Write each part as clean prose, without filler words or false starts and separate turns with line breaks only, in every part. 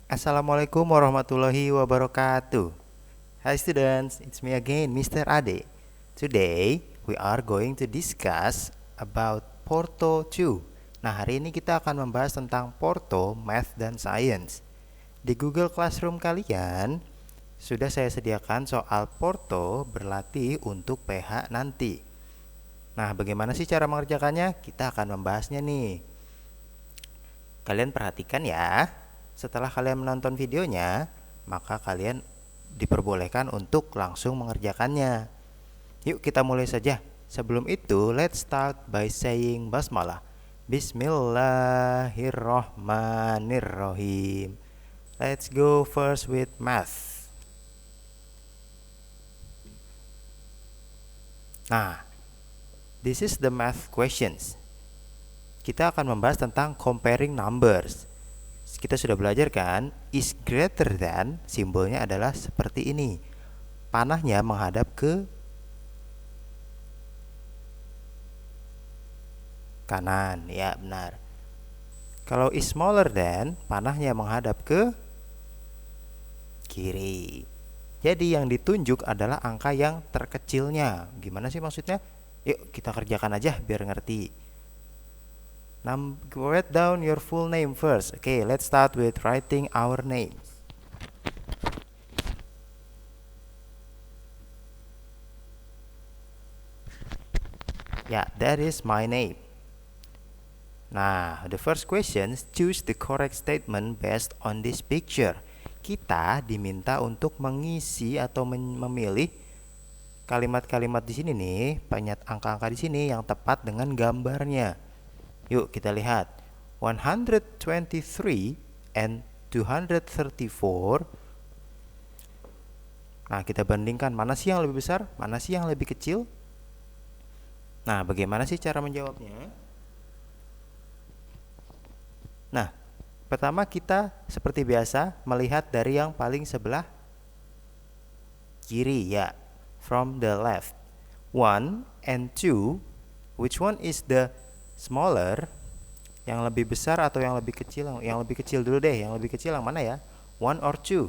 Assalamualaikum warahmatullahi wabarakatuh. Hi students, it's me again, Mr. Ade. Today, we are going to discuss about Porto 2. Nah, hari ini kita akan membahas tentang Porto, Math, dan Science. Di Google Classroom kalian, sudah saya sediakan soal Porto berlatih untuk PH nanti. Nah, bagaimana sih cara mengerjakannya? Kita akan membahasnya nih. Kalian perhatikan ya. Setelah kalian menonton videonya, maka kalian diperbolehkan untuk langsung mengerjakannya. Yuk kita mulai saja. Sebelum itu, let's start by saying basmalah. Bismillahirrohmanirrohim. Let's go first with math. Nah, this is the math questions. Kita akan membahas tentang comparing numbers. Kita sudah belajar kan, is greater than, simbolnya adalah seperti ini. Panahnya menghadap ke kanan, ya benar. Kalau is smaller than, panahnya menghadap ke kiri. Jadi yang ditunjuk adalah angka yang terkecilnya. Gimana sih maksudnya? Yuk kita kerjakan aja biar ngerti. Write down your full name first. Okay, let's start with writing our names. Yeah, that is my name. Nah, the first question, choose the correct statement based on this picture. Kita diminta untuk mengisi atau memilih kalimat-kalimat di sini nih, banyak angka-angka di sini yang tepat dengan gambarnya. Yuk kita lihat. 123 and 234. Nah, kita bandingkan mana sih yang lebih besar, mana sih yang lebih kecil. Nah, bagaimana sih cara menjawabnya? Nah, pertama kita seperti biasa melihat dari yang paling sebelah kiri ya. From the left. 1 and 2, which one is the smaller? Yang lebih besar atau yang lebih kecil? Yang lebih kecil dulu deh. Yang lebih kecil yang mana ya? 1 or 2?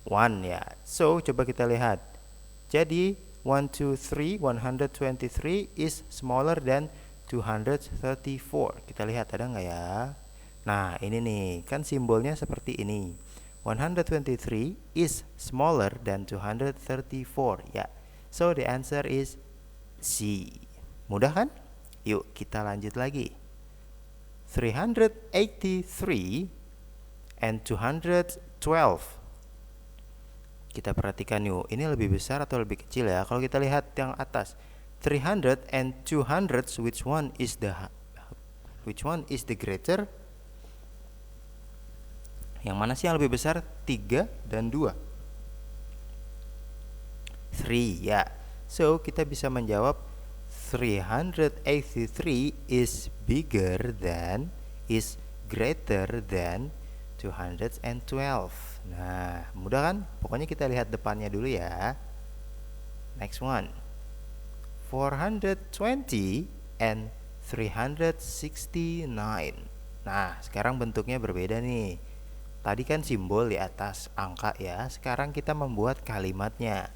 1 ya. So coba kita lihat. Jadi 123 is smaller than 234. Kita lihat ada nggak ya? Nah ini nih, kan simbolnya seperti ini. 123 is smaller than 234 ya. So the answer is C. Mudah kan? Yuk kita lanjut lagi. 383 and 212. Kita perhatikan yuk, ini lebih besar atau lebih kecil ya? Kalau kita lihat yang atas, 300 and 200, which one is the greater? Yang mana sih yang lebih besar? 3 dan 2. 3 ya. So kita bisa menjawab 383 is greater than 212. Nah, mudah kan? Pokoknya kita lihat depannya dulu ya. Next one. 420 and 369. Nah, sekarang bentuknya berbeda nih. Tadi kan simbol di atas angka ya. Sekarang kita membuat kalimatnya.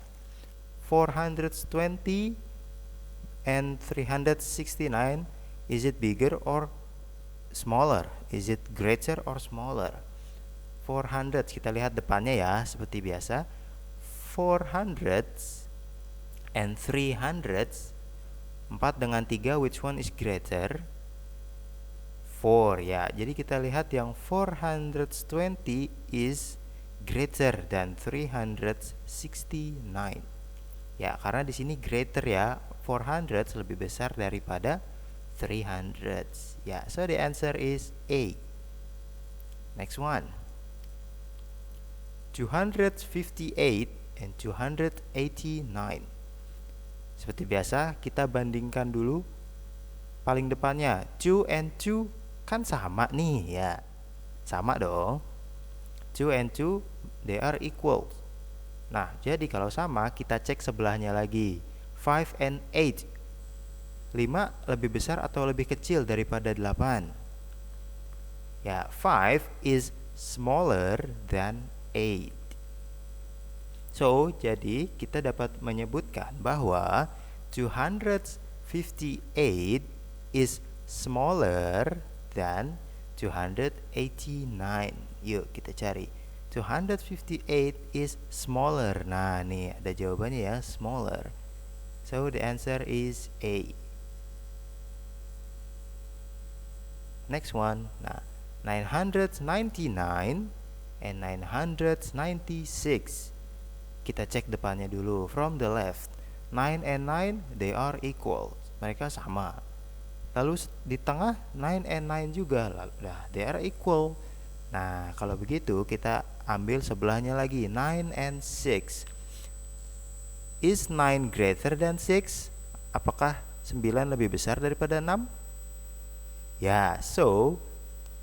420 and 369, is it bigger or smaller? Is it greater or smaller? 400, kita lihat depannya ya, seperti biasa. 400 and 300, 4 dengan 3, which one is greater? 4 ya. Jadi kita lihat yang 420 is greater than 369. Ya, karena di sini greater ya. 400 lebih besar daripada 300. Ya, so the answer is A. Next one. 258 and 289. Seperti biasa, kita bandingkan dulu paling depannya. 2 and 2 kan sama nih ya. Sama dong. 2 and 2 they are equal. Nah, jadi kalau sama kita cek sebelahnya lagi. 5 and 8. 5 lebih besar atau lebih kecil daripada 8? Ya, 5 is smaller than 8. So, jadi kita dapat menyebutkan bahwa 258 is smaller than 289. Yuk kita cari. 258 is smaller. Nah, nih ada jawabannya ya, smaller. So the answer is A. Next one. Nah, 999 and 996. Kita cek depannya dulu. From the left, 9 and 9 they are equal. Mereka sama. Lalu di tengah 9 and 9 juga. Nah, they are equal. Nah, kalau begitu kita ambil sebelahnya lagi, 9 and 6. Is 9 greater than 6? Apakah 9 lebih besar daripada 6? Ya, so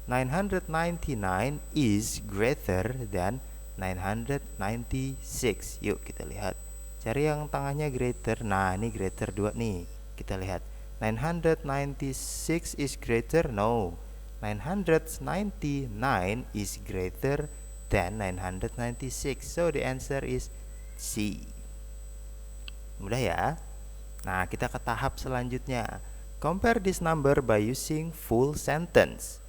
999 is greater than 996. Yuk kita lihat. Cari yang tengahnya greater. Nah, ini greater 2 nih. Kita lihat. 996 is greater? No. 999 is greater than 996. So the answer is C. Mudah ya? Nah, kita ke tahap selanjutnya. Compare this number by using full sentence.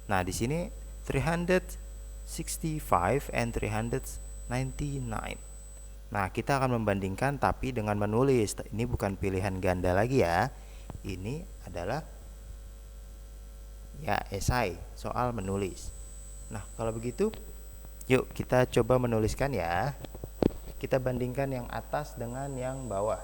Nah, di sini 365 and 399. Nah, kita akan membandingkan tapi dengan menulis. Ini bukan pilihan ganda lagi ya. Ini adalah ya esai, soal menulis. Nah, kalau begitu yuk kita coba menuliskan ya. Kita bandingkan yang atas dengan yang bawah.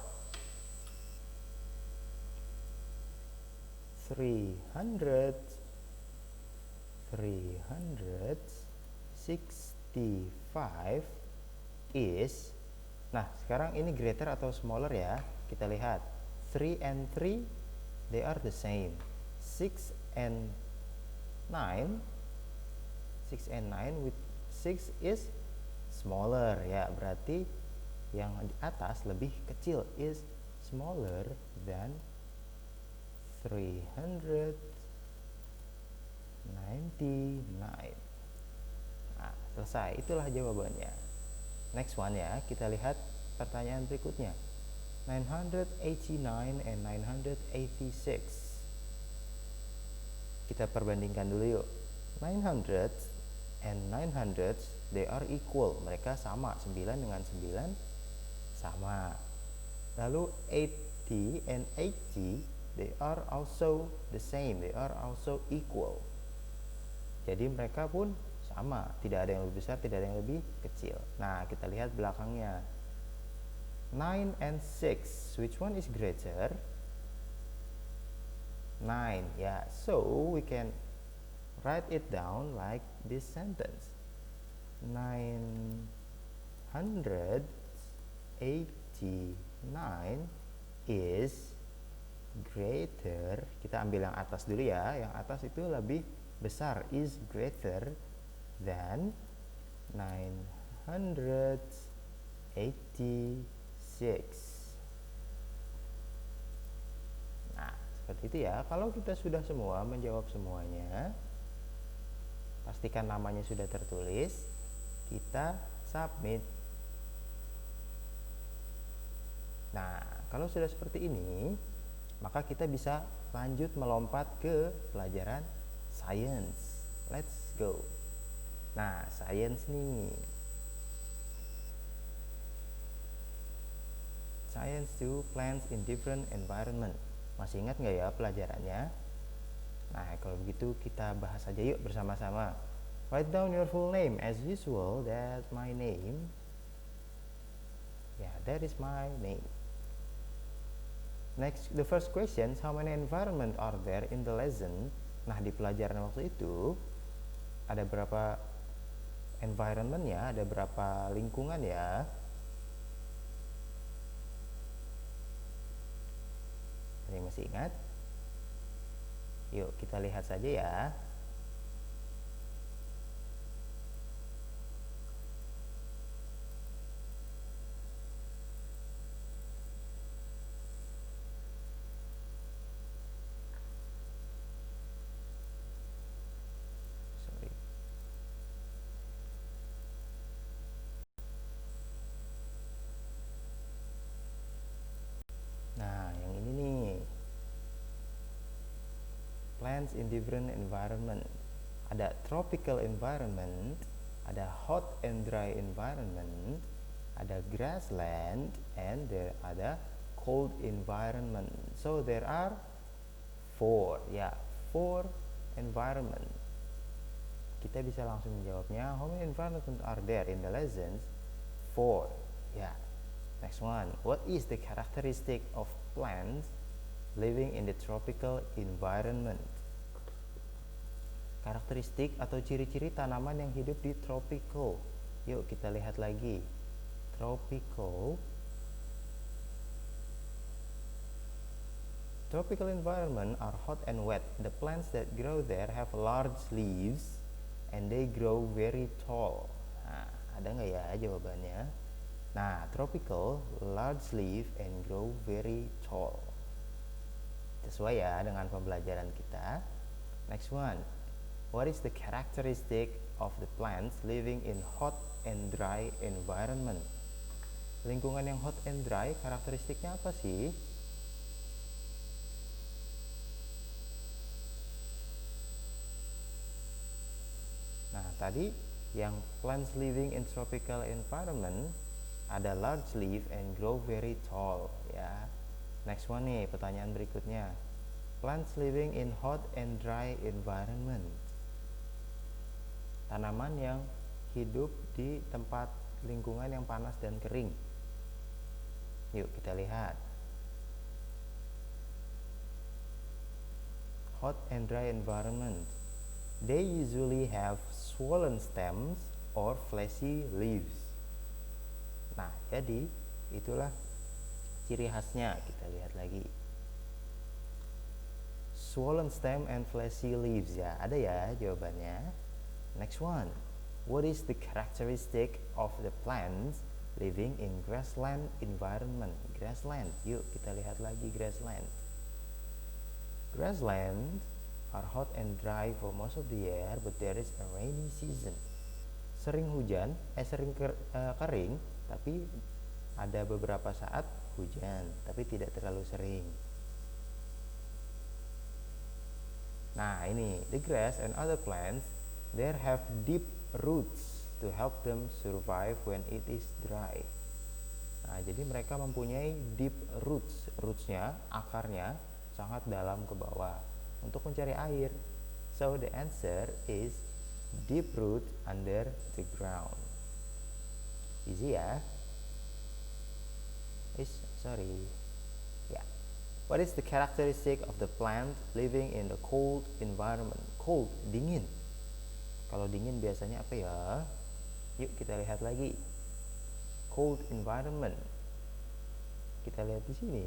365 is, nah sekarang ini greater atau smaller ya. Kita lihat 3 and 3 they are the same. 6 and 9 with 6 is smaller ya, berarti yang di atas lebih kecil, is smaller than 399. Nah, selesai. Itulah jawabannya. Next one ya, kita lihat pertanyaan berikutnya. 989 and 986. Kita perbandingkan dulu yuk. 900 and 900 they are equal. Mereka sama, 9 dengan 9 sama. Lalu 80 and 80 they are also the same. They are also equal. Jadi mereka pun sama, tidak ada yang lebih besar, tidak ada yang lebih kecil. Nah, kita lihat belakangnya. 9 and 6, which one is greater? 9, yeah. So we can write it down like this sentence. 989 is greater. Kita ambil yang atas dulu ya. Yang atas itu lebih besar, is greater than 986. Nah, seperti itu ya. Kalau kita sudah semua menjawab semuanya, pastikan namanya sudah tertulis, kita submit. Nah, kalau sudah seperti ini, maka kita bisa lanjut melompat ke pelajaran science. Let's go. Nah, science nih. Science to plants in different environment. Masih ingat nggak ya pelajarannya? Nah, kalau begitu kita bahas aja yuk bersama-sama. Write down your full name as usual. That's my name. Yeah, that is my name. Next, the first question, how many environment are there in the lesson? Nah, di pelajaran waktu itu ada berapa environment ya? Ada berapa lingkungan ya? Ada yang masih ingat? Yuk kita lihat saja ya. plants in different environment. Ada tropical environment, ada hot and dry environment, ada grassland, and there ada cold environment. So there are four environment. Kita bisa langsung menjawabnya, how many environment are there in the lessons? 4. Next one, what is the characteristic of plants living in the tropical environment? Karakteristik atau ciri-ciri tanaman yang hidup di tropical. Yuk kita lihat lagi. Tropical environment are hot and wet. The plants that grow there have large leaves and they grow very tall. Nah, ada nggak ya jawabannya? Nah, tropical, large leaf and grow very tall. Sesuai ya dengan pembelajaran kita. Next one. What is the characteristic of the plants living in hot and dry environment? Lingkungan yang hot and dry, karakteristiknya apa sih? Nah, tadi yang plants living in tropical environment ada large leaf and grow very tall ya. Next one nih, pertanyaan berikutnya. Plants living in hot and dry environment. Tanaman yang hidup di tempat lingkungan yang panas dan kering. Yuk kita lihat. Hot and dry environment. They usually have swollen stems or fleshy leaves. Nah, jadi itulah ciri khasnya. Kita lihat lagi. Swollen stem and fleshy leaves ya. Ada ya jawabannya. Next one. What is the characteristic of the plants living in grassland environment? Grassland. Yuk kita lihat lagi grassland. Grassland are hot and dry for most of the year, but there is a rainy season. Sering hujan, kering, tapi ada beberapa saat hujan, tapi tidak terlalu sering. Nah, ini the grass and other plants, they have deep roots to help them survive when it is dry. Nah, jadi mereka mempunyai deep roots. Rootsnya, akarnya sangat dalam ke bawah untuk mencari air. So the answer is deep root under the ground. Easy ya. What is the characteristic of the plant living in the cold environment? Cold, dingin. Kalau dingin biasanya apa ya? Yuk kita lihat lagi. Cold environment. Kita lihat di sini.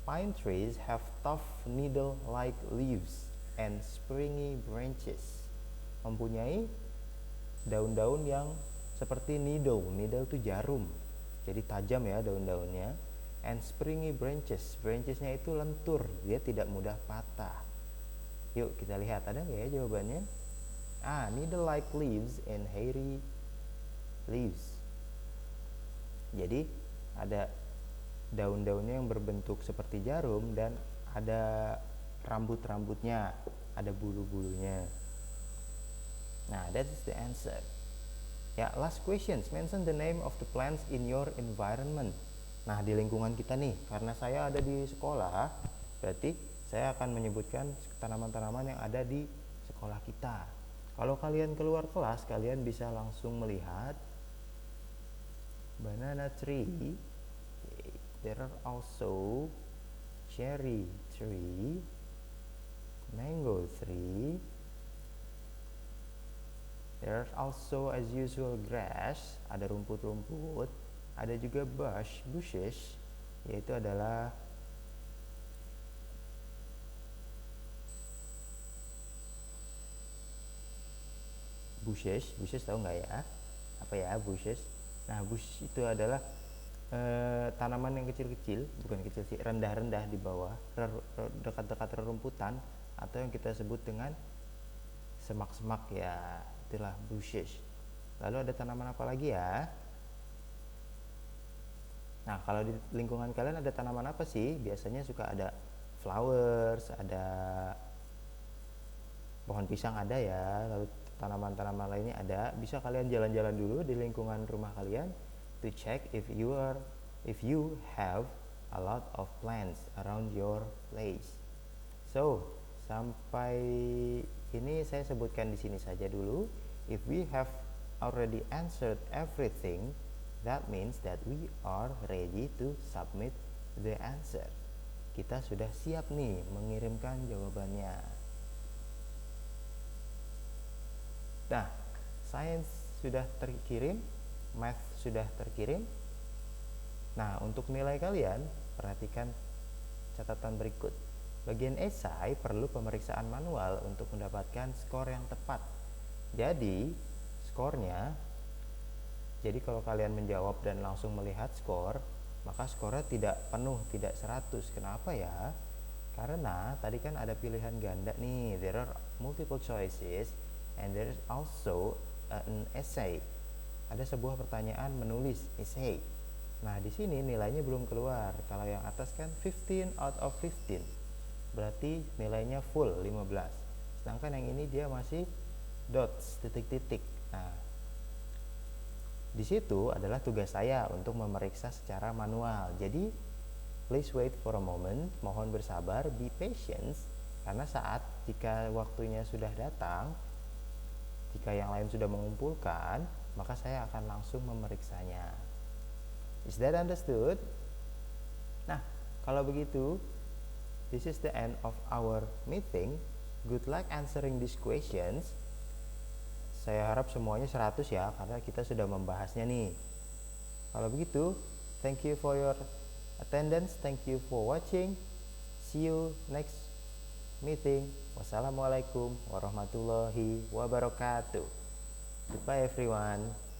Pine trees have tough needle-like leaves and springy branches. Mempunyai daun-daun yang seperti needle. Needle itu jarum. Jadi tajam ya daun-daunnya. And springy branches. Branchesnya itu lentur. Dia tidak mudah patah. Yuk kita lihat. Ada nggak ya jawabannya? Needle-like leaves and hairy leaves. Jadi ada daun-daunnya yang berbentuk seperti jarum dan ada rambut-rambutnya, ada bulu-bulunya. Nah, that is the answer. Ya, last questions. Mention the name of the plants in your environment. Nah, di lingkungan kita nih, karena saya ada di sekolah, berarti saya akan menyebutkan tanaman-tanaman yang ada di sekolah kita. Kalau kalian keluar kelas, kalian bisa langsung melihat banana tree. There are also cherry tree, mango tree. There are also as usual grass, ada rumput-rumput. Ada juga bushes, yaitu adalah bushes tahu nggak ya? Apa ya bushes? Nah, bush itu adalah tanaman yang kecil-kecil, bukan kecil sih, rendah-rendah di bawah, dekat-dekat rerumputan, atau yang kita sebut dengan semak-semak ya, itulah bushes. Lalu ada tanaman apa lagi ya? Nah, kalau di lingkungan kalian ada tanaman apa sih? Biasanya suka ada flowers, ada pohon pisang ada ya, lalu tanaman-tanaman lainnya ada. Bisa kalian jalan-jalan dulu di lingkungan rumah kalian to check if you have a lot of plants around your place. So, sampai ini saya sebutkan di sini saja dulu. If we have already answered everything, that means that we are ready to submit the answer. Kita sudah siap nih mengirimkan jawabannya. Nah, science sudah terkirim, math sudah terkirim. Nah, untuk nilai kalian, perhatikan catatan berikut. Bagian esai perlu pemeriksaan manual untuk mendapatkan skor yang tepat. Jadi, skornya, jadi kalau kalian menjawab dan langsung melihat skor, maka skornya tidak penuh, tidak 100. Kenapa ya? Karena tadi kan ada pilihan ganda nih, there are multiple choices and there is also an essay. Ada sebuah pertanyaan menulis essay. Nah, di sini nilainya belum keluar. Kalau yang atas kan 15 out of 15. Berarti nilainya full 15. Sedangkan yang ini dia masih dots, titik-titik. Nah, di situ adalah tugas saya untuk memeriksa secara manual. Jadi, please wait for a moment. Mohon bersabar, be patient. Karena saat jika waktunya sudah datang, jika yang lain sudah mengumpulkan, maka saya akan langsung memeriksanya. Is that understood? Nah, kalau begitu, this is the end of our meeting. Good luck answering these questions. Saya harap semuanya 100 ya, karena kita sudah membahasnya nih. Kalau begitu, thank you for your attendance, thank you for watching. See you next meeting. Wassalamualaikum warahmatullahi wabarakatuh. Goodbye everyone.